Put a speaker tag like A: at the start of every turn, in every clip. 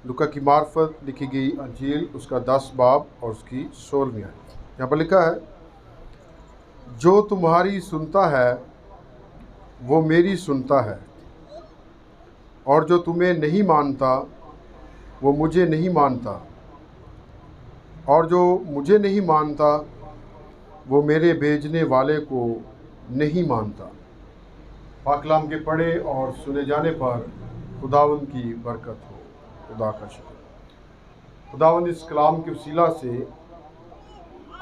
A: लुका की मार्फत लिखी गई अंजील उसका 10 बाब और उसकी 16वीं आयत। यहाँ पर लिखा है, जो तुम्हारी सुनता है वो मेरी सुनता है, और जो तुम्हें नहीं मानता वो मुझे नहीं मानता, और जो मुझे नहीं मानता वो मेरे भेजने वाले को नहीं मानता। पाक कलाम के पढ़े और सुने जाने पर खुदावंद की बरकत हो। खुदा का शुक्र। खुदावंद इस कलाम के वसीला से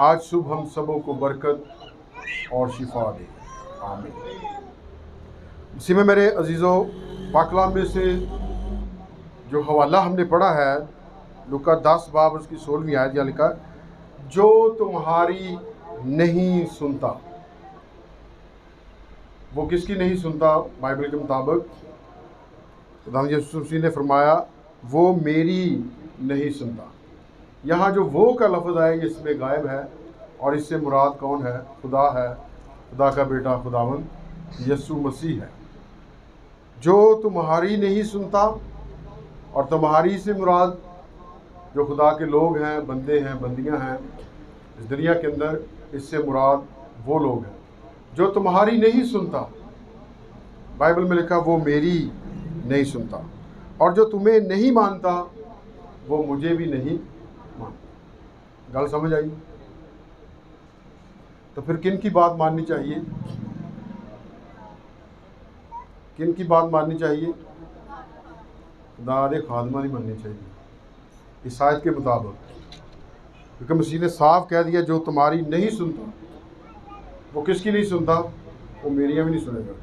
A: आज सुबह हम सबों को बरकत और शिफा दे। आमीन। इसी में मेरे अजीज़ों, पाक कलाम में से जो हवाला हमने पढ़ा है लुका 10 बाब उसकी 16वीं आयत, यहाँ लिखा, जो तुम्हारी नहीं सुनता। वो किसकी नहीं सुनता? बाइबल के मुताबिक खुदा यीशु मसीह ने फरमाया, वो मेरी नहीं सुनता। यहाँ जो वो का लफ्ज़ आया ये इसमें गायब है, और इससे मुराद कौन है? खुदा है, खुदा का बेटा खुदावंद यीशु मसीह है। जो तुम्हारी नहीं सुनता, और तुम्हारी से मुराद जो खुदा के लोग हैं, बंदे हैं, बंदियां हैं इस दुनिया के अंदर, इससे मुराद वो लोग हैं जो तुम्हारी नहीं सुनता। बाइबल में लिखा, वो मेरी नहीं सुनता, और जो तुम्हें नहीं मानता वो मुझे भी नहीं मानता। गल समझ आई? तो फिर किन की बात माननी चाहिए? किन की बात माननी चाहिए? खुदा दे खादमा नहीं माननी चाहिए इस आयत के मुताबिक, क्योंकि मसीह ने साफ कह दिया, जो तुम्हारी नहीं सुनता। वो किसकी नहीं सुनता? वो मेरियां भी नहीं सुनेगा।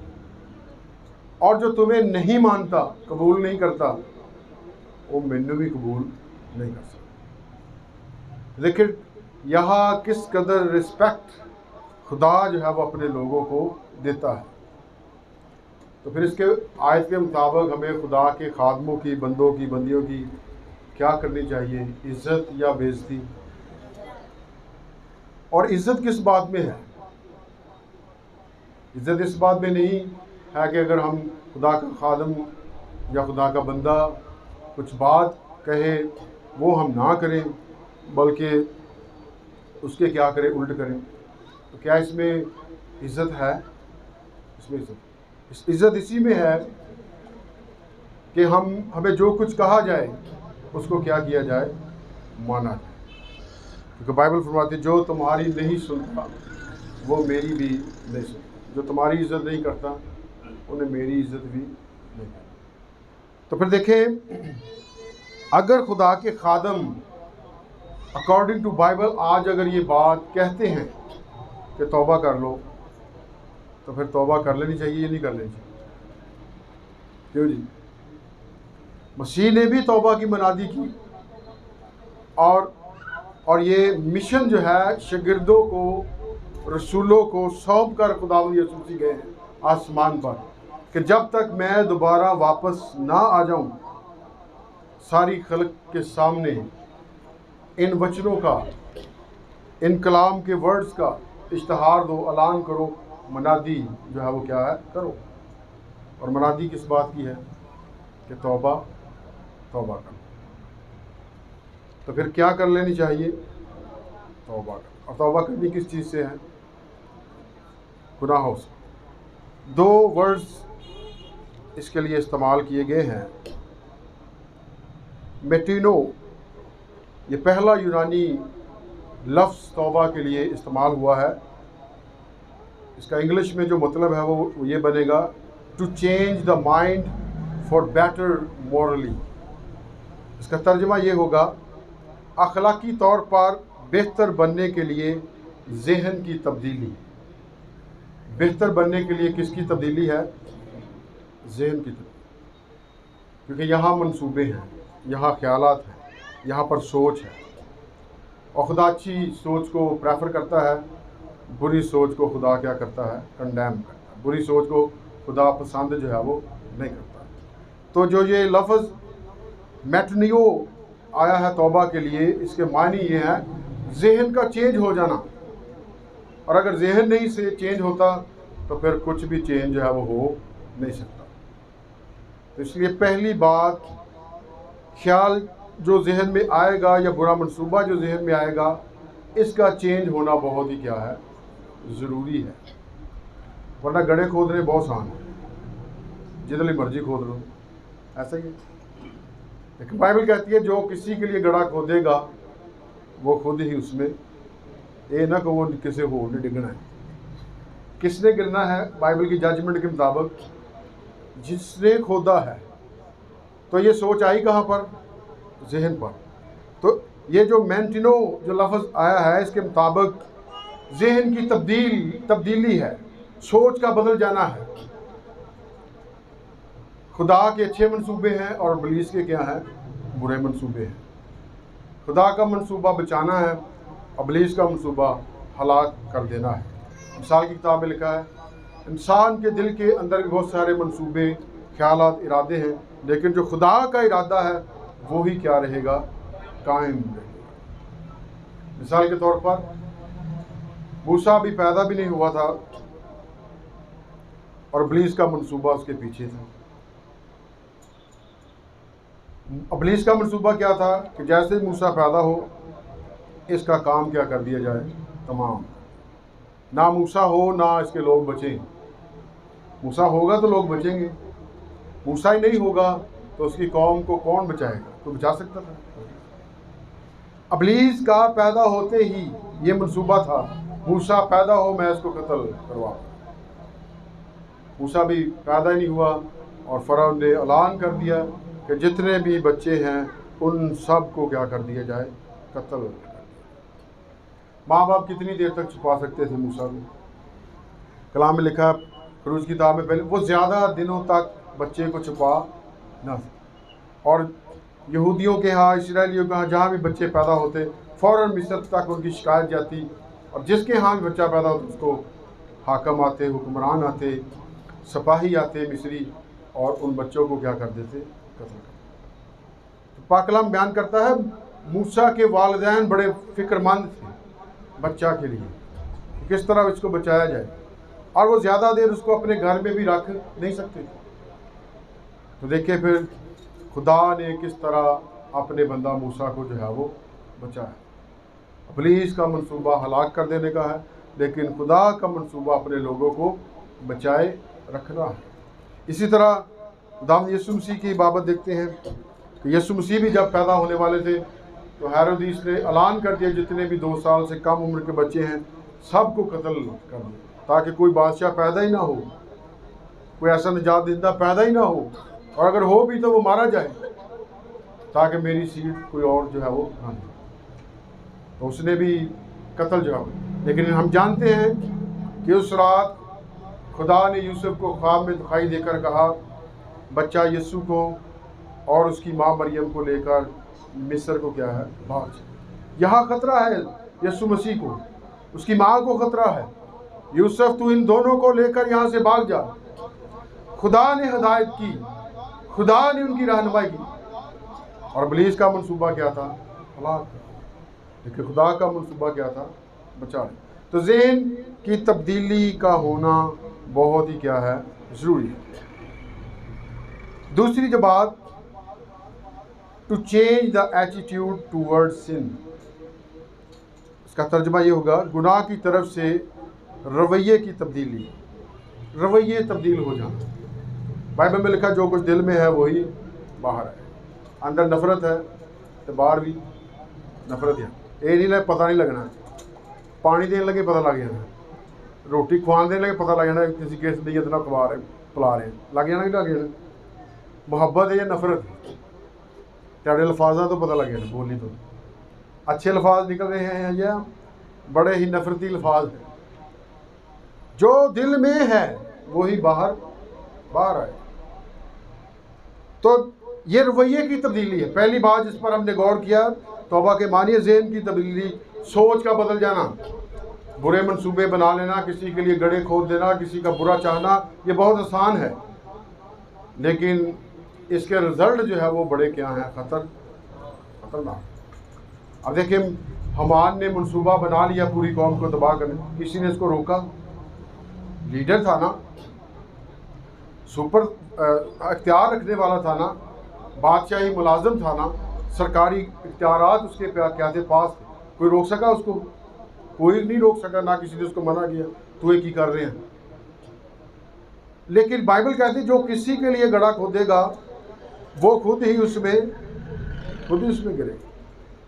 A: और जो तुम्हें नहीं मानता, कबूल नहीं करता, वो मैनू भी कबूल नहीं कर सकता। देखिए यहाँ किस कदर रिस्पेक्ट खुदा जो है वो अपने लोगों को देता है। तो फिर इसके आयत के मुताबिक हमें खुदा के खादमों की, बंदों की, बंदियों की क्या करनी चाहिए? इज्जत या बेइज्जती? और इज्जत किस बात में है? इज्जत इस बात में नहीं है कि अगर हम खुदा का खादम या खुदा का बंदा कुछ बात कहे वो हम ना करें, बल्कि उसके क्या करें? उल्ट करें। तो क्या इसमें इज्जत है? इसमें इज्जत इसी में है कि हमें जो कुछ कहा जाए उसको क्या किया जाए? माना जाए। क्योंकि बाइबल फरमाती है, जो तुम्हारी नहीं सुनता वो मेरी भी नहीं सुनता। जो तुम्हारी इज्जत नहीं करता उन्हें मेरी इज्जत भी नहीं करता। तो फिर देखें, अगर खुदा के खादम अकॉर्डिंग टू बाइबल आज अगर ये बात कहते हैं कि तौबा कर लो, तो फिर तौबा कर लेनी चाहिए या नहीं कर लेनी चाहिए? क्यों जी? मसीह ने भी तौबा की मनादी की, और ये मिशन जो है शागिर्दों को, रसूलों को सौंप कर खुदावंद यीशु मसीह गए हैं आसमान पर, कि जब तक मैं दोबारा वापस ना आ जाऊं, सारी खल्क के सामने इन वचनों का, इन कलाम के वर्ड्स का इश्तहार दो, ऐलान करो, मनादी जो है वो क्या है? करो। और मनादी किस बात की है? कि तौबा करो। तो फिर क्या कर लेनी चाहिए? तौबा कर। और तौबा करनी किस चीज़ से है? गुनाहों से। 2 वर्ड्स इसके लिए इस्तेमाल किए गए हैं। मेटिनो, ये पहला यूनानी लफ्ज़ तौबा के लिए इस्तेमाल हुआ है। इसका इंग्लिश में जो मतलब है वो ये बनेगा, to change the mind for better morally. इसका तर्जमा ये होगा, अखलाकी तौर पर बेहतर बनने के लिए ज़हन की तब्दीली। बेहतर बनने के लिए किसकी तब्दीली है? ज़हन की तब्दीली। क्योंकि यहाँ मंसूबे हैं, यहाँ ख्यालात हैं, यहाँ पर सोच है, और खुदा अच्छी सोच को प्रेफर करता है, बुरी सोच को खुदा क्या करता है? कंडेम करता है। बुरी सोच को खुदा पसंद जो है वो नहीं करता। तो जो ये लफ्ज़ मेटनियो आया है तौबा के लिए, इसके मानी ये है जहन का चेंज हो जाना। और अगर जहन नहीं से चेंज होता तो फिर कुछ भी चेंज जो है वो हो नहीं सकता। तो इसलिए पहली बात ख्याल जो जहन में आएगा या बुरा मंसूबा जो जहन में आएगा, इसका चेंज होना बहुत ही क्या है, ज़रूरी है। वरना गड्ढे खोदने बहुत आसान है, जितनी मर्जी खोद लो, ऐसा ही है। लेकिन बाइबल कहती है जो किसी के लिए गड्ढा खोदेगा वो खुद ही उसमें, ये ना कि वो किसी होर ने डिगना है। किसने गिरना है? बाइबल की जजमेंट के मुताबिक जिसने खोदा है। तो ये सोच आई कहाँ पर? जहन पर। तो ये जो मेंटिनो जो लफ्ज़ आया है, इसके मुताबिक जहन की तब्दीली है, सोच का बदल जाना है। खुदा के अच्छे मंसूबे हैं और इब्लीस के क्या हैं? बुरे मंसूबे हैं। खुदा का मंसूबा बचाना है, इब्लीस का मंसूबा हलाक कर देना है। मिसाल की किताब में लिखा है इंसान के दिल के अंदर भी बहुत सारे मंसूबे, ख्यालात, इरादे हैं, लेकिन जो खुदा का इरादा है वो ही क्या रहेगा? कायम रहेगा। मिसाल के तौर पर मूसा भी पैदा भी नहीं हुआ था और इब्लीस का मंसूबा उसके पीछे था। इब्लीस का मंसूबा क्या था कि जैसे मूसा पैदा हो इसका काम क्या कर दिया जाए? तमाम। ना मूसा हो ना इसके लोग बचें। मूसा होगा तो लोग बचेंगे, मूसा ही नहीं होगा तो उसकी कौम को कौन बचाएगा? तो बचा सकता था। इब्लीस का पैदा होते ही ये मंसूबा था, मूसा पैदा हो मैं इसको कत्ल करवा। मूसा भी पैदा ही नहीं हुआ और फ़िरौन ने ऐलान कर दिया कि जितने भी बच्चे हैं उन सब को क्या कर दिया जाए? कत्ल कर दिया। माँ बाप कितनी देर तक छुपा सकते थे मूसा को? कलाम में लिखा, खरूज की किताब में पहले, वो ज़्यादा दिनों तक बच्चे को छुपा ना। और यहूदियों के यहाँ, इसराइलियों के यहाँ जहाँ भी बच्चे पैदा होते फ़ौरन मिस्र तक उनकी शिकायत जाती, और जिसके यहाँ भी बच्चा पैदा होता उसको हाकम आते, हुक्मरान आते, सिपाही आते मिस्री, और उन बच्चों को क्या कर देते? कत्ल कर। तो पाक कलाम बयान करता है मूसा के वालिदैन बड़े फ़िक्रमंद थे बच्चा के लिए, किस तरह इसको बचाया जाए, और वो ज़्यादा देर उसको अपने घर में भी रख नहीं सकते थे। तो देखिए फिर खुदा ने किस तरह अपने बंदा मूसा को जो है वो बचाया। इब्लीस का मंसूबा हलाक कर देने का है, लेकिन खुदा का मंसूबा अपने लोगों को बचाए रखना है। इसी तरह खुदावंद यीशु मसीह की बाबत देखते हैं कि यीशु मसीह भी जब पैदा होने वाले थे तो हेरोदिस ने ऐलान कर दिया जितने भी 2 साल से कम उम्र के बच्चे हैं सबको कत्ल कर दिया, ताकि कोई बादशाह पैदा ही ना हो, कोई ऐसा निजात देता पैदा ही ना हो, और अगर हो भी तो वो मारा जाए, ताकि मेरी सीट कोई और जो है वो ना ले। तो उसने भी कत्ल जवाब। लेकिन हम जानते हैं कि उस रात खुदा ने यूसुफ को ख्वाब में दिखाई देकर कहा बच्चा यीशु को और उसकी माँ मरियम को लेकर मिस्र को क्या है? भाग जा। यहाँ खतरा है यीशु मसीह को, उसकी माँ को खतरा है। यूसुफ तू इन दोनों को लेकर यहाँ से भाग जा। खुदा ने हिदायत की, खुदा ने उनकी रहनुमाई की, और इब्लीस का मंसूबा क्या था? हलाक। लेकिन खुदा का मंसूबा क्या था? बचाने। तो ज़हन की तब्दीली का होना बहुत ही क्या है? ज़रूरी है। दूसरी जो बात, to change the attitude towards sin, इसका तर्जुमा ये होगा गुनाह की तरफ से रवैये की तब्दीली, रवैये तब्दील हो जाना। बाइबल में लिखा जो कुछ दिल में है वही बाहर है। अंदर नफरत है तो बाहर भी नफरत है। ये नहीं लगे पता नहीं लगना, पानी देने लगे पता लग जाना, रोटी खुआन देने लगे पता लग जाना किसी केस नहीं इतना खवा रहे पिला रहे लग जाना, नहीं लग जाना। मुहब्बत है या नफरत? तेरे लफाजा तो पता लग जाना, बोली तो अच्छे लफाज निकल रहे हैं या बड़े ही नफरती लफाज हैं। जो दिल में है वही बाहर आए। तो ये रवैये की तब्दीली है। पहली बात जिस पर हमने गौर किया, तौबा के मानिए ज़हन की तब्दीली, सोच का बदल जाना। बुरे मंसूबे बना लेना, किसी के लिए गड्ढे खोद देना, किसी का बुरा चाहना, ये बहुत आसान है, लेकिन इसके रिजल्ट जो है वो बड़े क्या हैं? खतरनाक। अब देखिए हमान ने मंसूबा बना लिया पूरी कौम को तबाह करने, किसी ने इसको रोका? लीडर था ना, सुपर अख्तियार रखने वाला था ना, बादशाही मुलाजिम था ना, सरकारी इख्तियारात उसके क्या थे, पास थे। कोई रोक सका उसको? कोई नहीं रोक सका, ना किसी ने उसको मना किया तू एक ही कर रहे हैं। लेकिन बाइबल कहती है जो किसी के लिए गड्ढा खोदेगा वो खुद ही उसमें गिरे।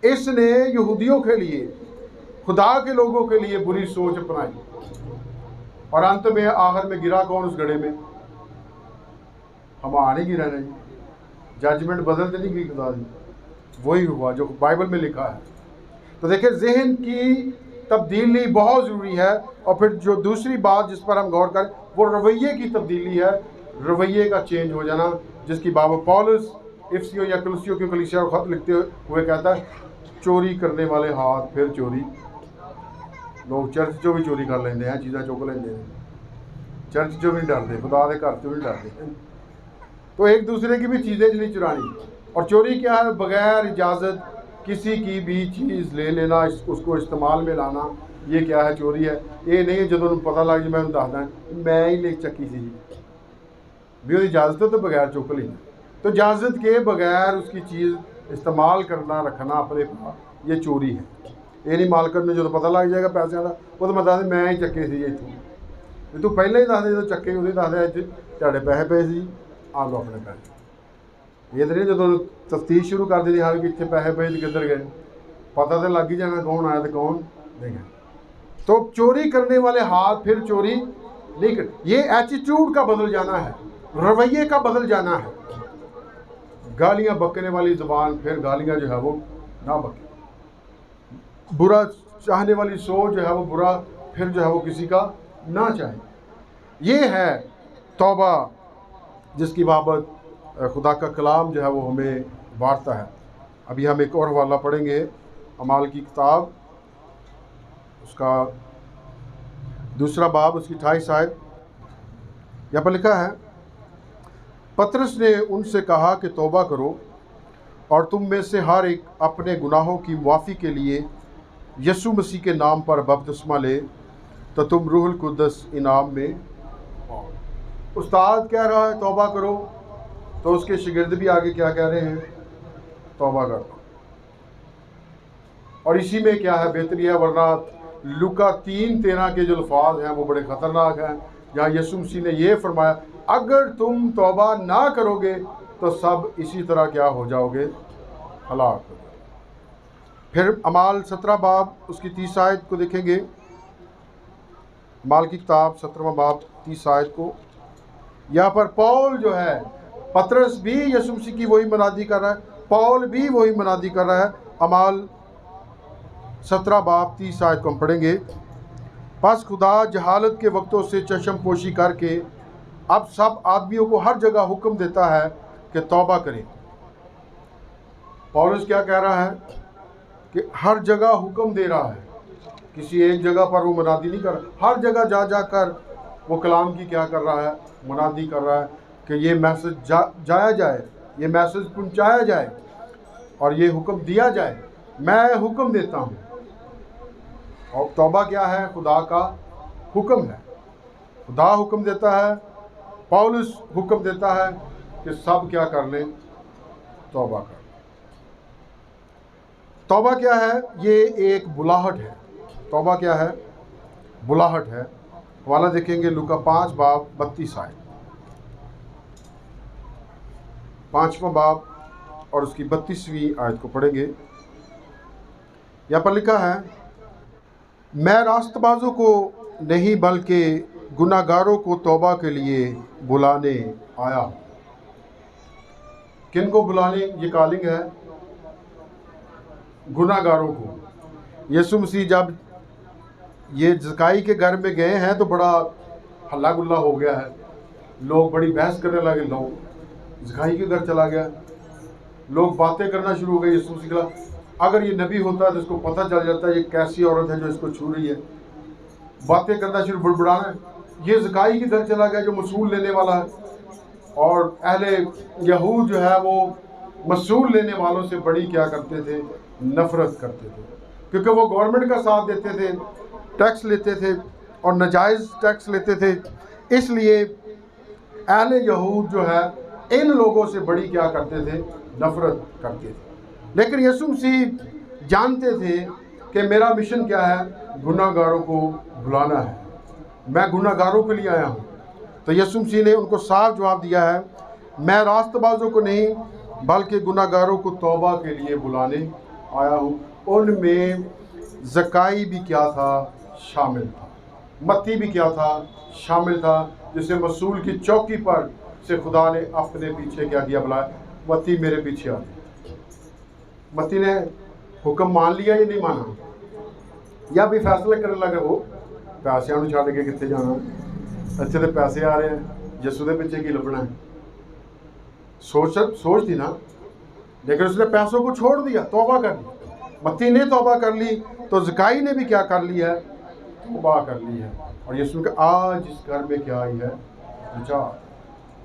A: इसने यहूदियों के लिए, खुदा के लोगों के लिए बुरी सोच अपनाई, और अंत में आखिर में गिरा कौन उस गड्ढे में? हम आने गिरा नहीं, जजमेंट बदलते नहीं गई खुदा जी, वही हुआ जो बाइबल में लिखा है। तो देखिए, जहन की तब्दीली बहुत ज़रूरी है। और फिर जो दूसरी बात जिस पर हम गौर करें वो रवैये की तब्दीली है, रवैये का चेंज हो जाना, जिसकी बाबा पौलुस इफिसियों या कुलुसियों की कलीसिया को खत लिखते हुए कहता है, चोरी करने वाले हाथ फिर चोरी। लोग चर्च चो भी चोरी कर लेंगे हैं, चीज़ा चुक लेंगे हैं, चर्च चो भी नहीं डरते, खुदा के घर चो भी नहीं डरते। तो एक दूसरे की भी चीज़ें नहीं चुरानी। और चोरी क्या है? बगैर इजाज़त किसी की भी चीज़ ले लेना, उसको इस्तेमाल में लाना, ये क्या है? चोरी है। ये नहीं है जो पता लग जाए मैं दसदा मैं ही ले चक्की सी भी, उसकी इजाज़त तो बगैर चुक ली। तो इजाज़त के बगैर उसकी चीज़ इस्तेमाल करना, रखना अपने पास, ये चोरी है। ये नहीं मालकन में जो पता लग जाएगा पैसों का, वो तो मैं दस मैं ही चक्के सी इतों, तू पहले ही दस दे, जो चक्के उन्हें दस दे तेरे पैसे पे सी, आ लो अपने पैसे। ये तो नहीं जो तफ्तीश शुरू कर दी हाँ कि इतने पैसे पे किधर गए, पता तो लग ही जाना कौन आया तो कौन नहीं गया। तो चोरी करने वाले हाथ फिर चोरी नहीं कर, ये एटीट्यूड का बदल जाना है, रवैये का बदल जाना है। गालियाँ बकने वाली ज़ुबान फिर गालियाँ जो है वो ना बके, बुरा चाहने वाली सोच जो है वो बुरा फिर जो है वो किसी का ना चाहे। ये है तौबा, जिसकी बाबत खुदा का कलाम जो है वो हमें बांटता है। अभी हम एक और हवाला पढ़ेंगे, अमाल की किताब, उसका दूसरा बाब, उसकी 28 आयत। यहाँ पर लिखा है, पतरस ने उनसे कहा कि तौबा करो और तुम में से हर एक अपने गुनाहों की मुआफ़ी के लिए यीशु मसीह के नाम पर बपतिस्मा ले, तो तुम रूहुल कुद्दस इनाम में पाओ। उस्ताद कह रहा है तौबा करो, तो उसके शागिर्द भी आगे क्या कह रहे हैं? तौबा करो। और इसी में क्या है? बेहतरी है। वरना लूका 3:13 के जो अल्फाज हैं वो बड़े ख़तरनाक हैं, जहाँ यीशु मसीह ने ये फरमाया, अगर तुम तौबा ना करोगे तो सब इसी तरह क्या हो जाओगे? हलाक हो जाओगे। फिर अमाल 17 बाब, उसकी 30 आयत को देखेंगे। अमाल की किताब 17वां बाब 30 आयत को, यहाँ पर पौल जो है, पतरस भी यीशु मसीह की वही मनादी कर रहा है, पौल भी वही मनादी कर रहा है। अमाल 17 बाब 30 आयत को हम पढ़ेंगे। बस खुदा जहालत के वक्तों से चश्म पोशी करके अब सब आदमियों को हर जगह हुक्म देता है कि तौबा करें। पौलुस क्या कह रहा है कि हर जगह हुक्म दे रहा है, किसी एक जगह पर वो मुनादी नहीं कर रहा, हर जगह जा जाकर वो कलाम की क्या कर रहा है? मुनादी कर रहा है कि ये मैसेज जाया जाए, ये मैसेज पहुंचाया जाए और ये हुक्म दिया जाए। मैं हुक्म देता हूँ। और तौबा क्या है? खुदा का हुक्म है। खुदा हुक्म देता है, पौलुस हुक्म देता है कि सब क्या कर लें? तौबा कर। तौबा क्या है? ये एक बुलाहट है। तौबा क्या है? बुलाहट है। हवाला देखेंगे लूका 5 बाब 32 आयत, 5वां बाब और उसकी 32वीं आयत को पढ़ेंगे। यहाँ पर लिखा है, मैं रास्तबाजों को नहीं बल्कि गुनाहगारों को तौबा के लिए बुलाने आया। किन को बुलाने? ये कॉलिंग है गुनाहगारों को। यीशु मसीह जब ये ज़काई के घर में गए हैं तो बड़ा हल्ला गुल्ला हो गया है, लोग बड़ी बहस करने लगे। लोग ज़काई के घर चला गया, लोग बातें करना शुरू हो गए। यीशु मसीह का अगर ये नबी होता है तो इसको पता चल जाता है ये कैसी औरत है जो इसको छू रही है। बातें करना शुरू, बुड़बुड़ाना। ये ज़काई के घर चला गया जो मसूल लेने वाला है, और अहले यहूद जो है वो मसूल लेने वालों से बड़ी क्या करते थे? नफ़रत करते थे, क्योंकि वो गवर्नमेंट का साथ देते थे, टैक्स लेते थे और नाजायज़ टैक्स लेते थे। इसलिए अहले यहूद जो है इन लोगों से बड़ी क्या करते थे, नफरत करते थे। लेकिन यीशु मसीह जानते थे कि मेरा मिशन क्या है, गुनाहगारों को बुलाना है, मैं गुनाहगारों के लिए आया हूँ। तो यीशु मसीह ने उनको साफ जवाब दिया है, मैं रास्तबाजों को नहीं बल्कि गुनाहगारों को तौबा के लिए बुलाने आया हूँ। उनमें ज़काई भी क्या था, शामिल था, मत्ती भी क्या था, शामिल था, जिसे मसूल की चौकी पर से खुदा ने अपने पीछे क्या किया, बुलाया, मत्ती मेरे पीछे आ। मत्ती ने हुक्म मान लिया या नहीं माना, या भी फैसले करने लगे, वो पैसों को छड़ के कितने जाना, अच्छे तो पैसे आ रहे हैं, यीशु के पीछे की लभना है, सोच थी ना। लेकिन उसने पैसों को छोड़ दिया, तौबा कर ली। मत्ती ने तौबा कर ली तो ज़काई ने भी क्या कर लिया है, तौबा कर ली है। और यीशु के आज इस घर में क्या आई है, विचार।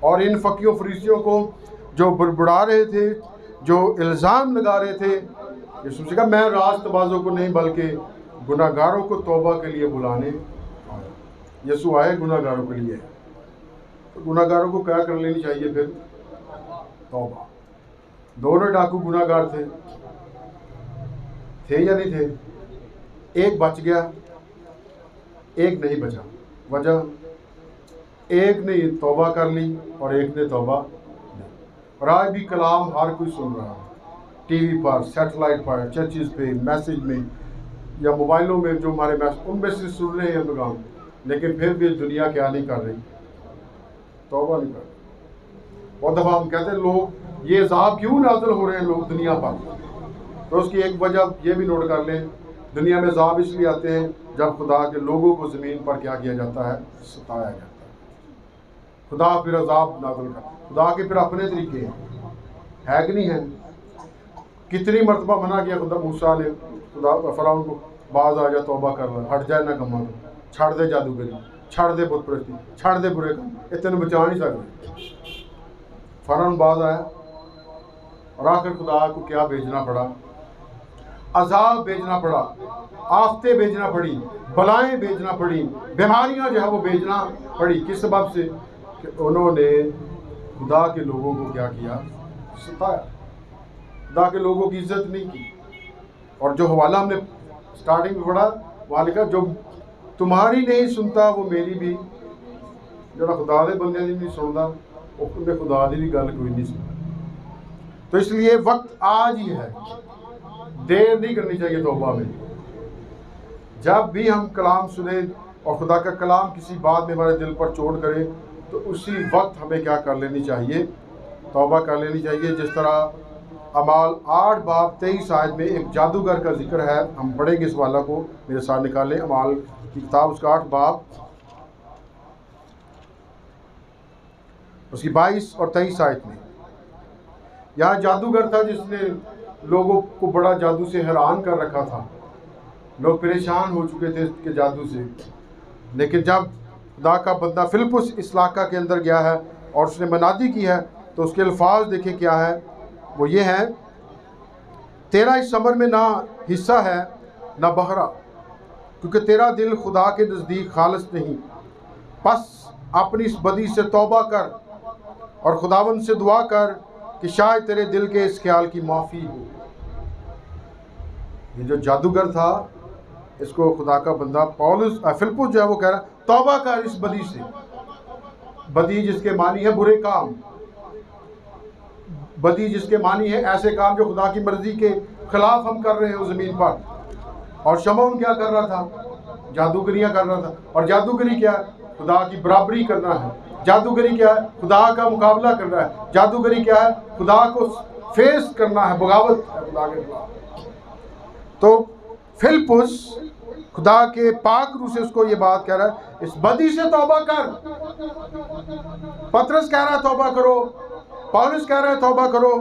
A: और इन फकीयों फरीसियों को जो बुड़बुड़ा रहे थे, जो इल्ज़ाम लगा रहे थे, यीशु ने कहा मैं रास्तबाजों को नहीं बल्कि गुनाहगारों को तौबा के लिए बुलाने आया। यीशु आए गुनाहगारों के लिए, तो गुनाहगारों को क्या कर लेनी चाहिए फिर, तौबा। दोनों डाकू गुनाहगार थे या नहीं थे? एक बच गया, एक नहीं बचा। वजह, एक ने तौबा कर ली और एक ने तौबा नहीं। और आज भी कलाम हर कोई सुन रहा है, टीवी पर, सैटेलाइट पर, चर्चिज़ पे, मैसेज में या मोबाइलों में जो हमारे मैसेज, उनमें से सुन रहे हैं पैगाम, लेकिन फिर भी दुनिया क्या नहीं कर रही, तौबा नहीं कर रही। बहुत दफ़ा हम कहते हैं लोग ये अज़ाब क्यों नाज़िल हो रहे हैं लोग दुनिया पर, तो उसकी एक वजह ये भी नोट कर लें, दुनिया में अज़ाब इसलिए आते हैं जब खुदा के लोगों को ज़मीन पर क्या किया जाता है, सताया जाता है। खुदा फिर अज़ाब नाज़िल कर, खुदा के फिर अपने तरीके है कि नहीं है। कितनी मरतबा मना किया खुदा मूसा ने, खुदा फ़िरौन को, बाज आ जा, तौबा कर ले, हट जाए ना कमा तो, छड़ दे जादूगरी, छड़ दे बुत परस्ती, छड़ दे बुरे काम, ये तेन बचा नहीं सकते। फ़िरौन बाज आया और आखिर खुदा को क्या भेजना पड़ा, अज़ाब भेजना पड़ा, आफतें भेजना पड़ी, बलाएं भेजना पड़ी, बीमारियां जो है वो भेजना पड़ी। किस सबब से कि उन्होंने खुदा के लोगों को क्या किया, सताया, खुदा के लोगों की इज्जत नहीं की। और जो हवाला हमने स्टार्टिंग में पढ़ा, वहाँ लिखा जो तुम्हारी नहीं सुनता वो मेरी भी, जो खुदा के बंदे की नहीं सुनता उन्हें खुदा की भी गल कोई नहीं सुनता। तो इसलिए वक्त आज ही है, देर नहीं करनी चाहिए तौबा में। जब भी हम कलाम सुने और खुदा का कलाम किसी बात में हमारे दिल पर चोट करे, तो उसी वक्त हमें क्या कर लेनी चाहिए, तौबा कर लेनी चाहिए। जिस तरह अमाल 8 बाब 23 आयत में एक जादूगर का जिक्र है, हम पढ़ेंगे इस वाला को, मेरे साथ निकालें अमाल की किताब, उसका 8 बाब उसकी 22 और 23 आयत में। यहाँ जादूगर था जिसने लोगों को बड़ा जादू से हैरान कर रखा था, लोग परेशान हो चुके थे इसके जादू से। लेकिन जब खुदा का बंदा फिलिप्पुस इस इलाका के अंदर गया है और उसने मनादी की है, तो उसके अल्फाज देखें क्या है, वो ये हैं, तेरा इस अमर में ना हिस्सा है ना बहरा, क्योंकि तेरा दिल खुदा के नज़दीक खालिस नहीं। बस अपनी इस बदी से तौबा कर और खुदावंद से दुआ कर कि शायद तेरे दिल के इस ख्याल की माफ़ी हो। ये जो जादूगर था, इसको खुदा का बंदा फिलिप्पुस जो है वो कह रहा है तौबा कर इस बदी से। बदी जिसके मानी है बुरे काम, बदी जिसके मानी है ऐसे काम जो खुदा की मर्जी के खिलाफ हम कर रहे हैं उस ज़मीन पर। और शमौन क्या कर रहा था, जादूगरियाँ कर रहा था। और जादूगरी क्या है, खुदा की बराबरी करना है। जादूगरी क्या है, खुदा का मुकाबला करना है। जादूगरी क्या है, खुदा को फेस करना है, बगावत है खुदा के खिलाफ। तो फिलिप्पुस खुदा के पाक रूह से उसको ये बात कह रहा है, इस बदी से तौबा कर। पतरस कह रहा है तौबा करो, पौलुस कह रहा है तौबा करो,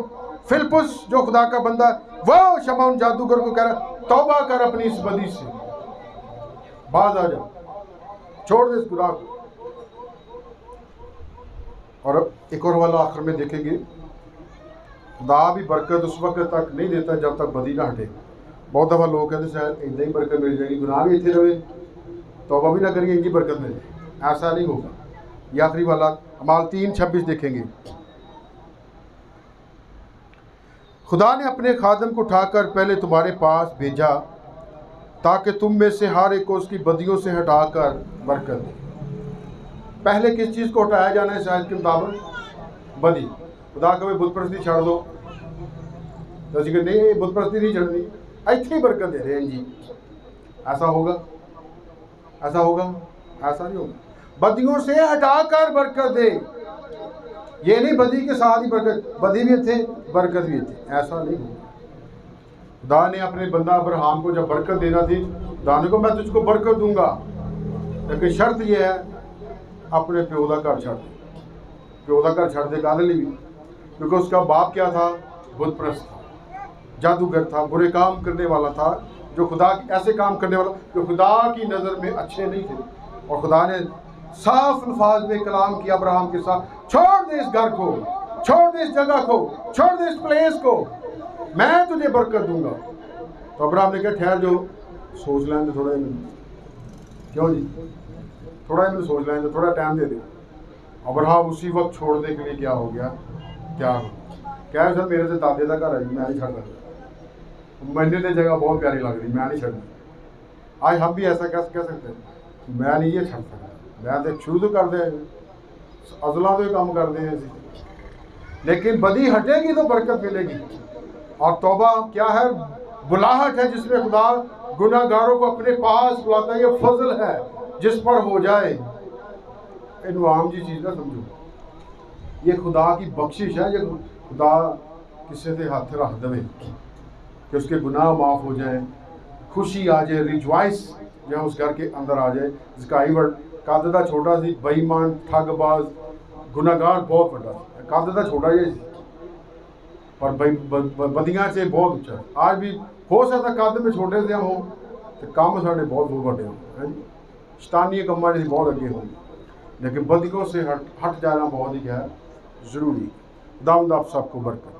A: फिलिप्पुस जो खुदा का बंदा वो शमौन जादूगर को कह रहा है तौबा कर अपनी इस बदी से, बाज आ जा, छोड़ दे इस गुनाह को। और एक और वाला आखिर में देखेंगे, खुदा भी बरकत उस वक्त तक नहीं देता जब तक बदी ना हटे। बहुत दफ़ा लोग कहते शायद इतना ही बरकत मिल जाएगी, गुनाह भी इतने रहे, तौबा भी ना करिए, इनकी बरकत मिल जाए। ऐसा नहीं होगा। ये आखिरी वाला अमाल 3:26 देखेंगे, खुदा ने अपने खादम को उठाकर पहले तुम्हारे पास भेजा ताकि तुम में से हर एक को उसकी बदियों से हटाकर बरकत दे। पहले किस चीज़ को हटाया जाना है शायद के मुताबिक? बदी। खुदा कहे बुत परस्ती छड़ दो, तो कि नहीं बुत परस्ती नहीं छड़नी, ऐसे ही बरकत दे रहे हैं जी। ऐसा होगा? ऐसा होगा? ऐसा नहीं होगा। बदियों से हटाकर बरकत दे। ये नहीं बदी के साथ ही बरकत, बदी भी थे बरकत भी थे, ऐसा नहीं होगा। खुदा ने अपने बंदा अब्राहम को जब बरकत देना थी, खुदा ने को मैं तुझको बरकत दूंगा, लेकिन शर्त यह है अपने प्यो का घर छड़ दे। प्यो का घर छड़ दे काले भी, क्योंकि उसका बाप क्या था? बुत परस्त था, जादूगर था, बुरे काम करने वाला था, जो खुदा ऐसे काम करने वाला जो खुदा की नज़र में अच्छे नहीं थे। और खुदा ने साफ अल्फाज में कलाम किया अब्राहम के साथ, छोड़ दे इस घर को, छोड़ दे इस जगह को, छोड़ दे इस प्लेस को, मैं तुझे बरकत दूंगा। तो अब्राहम ने कहा ठहर जो, सोच लें थोड़ा, क्यों जी, थोड़ा मैंने सोच लें, थोड़ा टाइम दे दे। अब्राहम उसी वक्त छोड़ने के लिए क्या हो गया? क्या सर मेरे से दादे का घर है, मैं नहीं छड़ सकता, मैंने तो जगह बहुत प्यारी लग रही, मैं नहीं छड़नी। आज हम भी ऐसा कह सकते हैं, मैं नहीं ये छड़ सकता, मैं तो शुरू तो करते हैं अजला तो काम करते हैं, लेकिन बदी हटेगी तो बरकत मिलेगी। और तौबा क्या है? बुलाहट है जिसमें खुदा गुनाहगारों को अपने पास बुलाता है। ये फजल है जिस पर हो जाए। इन आम जी चीज़ ना समझो, ये खुदा की बख्शिश है। जो खुदा किसी से हाथ रख दे कि उसके गुनाह माफ़ हो जाए, खुशी आ जाए, रिजवाइस जो उस घर के अंदर आ जाए। जिसका आई वर्ड काददा छोटा सी, बेईमान, ठगबाज, गुनाहगार बहुत बड़ा। काददा छोटा ये पर बदियाँ से बहुत ऊंचा। आज भी हो सकता कादे में छोटे से हो तो काम साढ़े बहुत बड़े हो, शैतानी कम्मा से बहुत अगे हो, लेकिन बदियों से हट जाना बहुत ही क्या है ज़रूरी। खुदावंद आप सबको बरकत।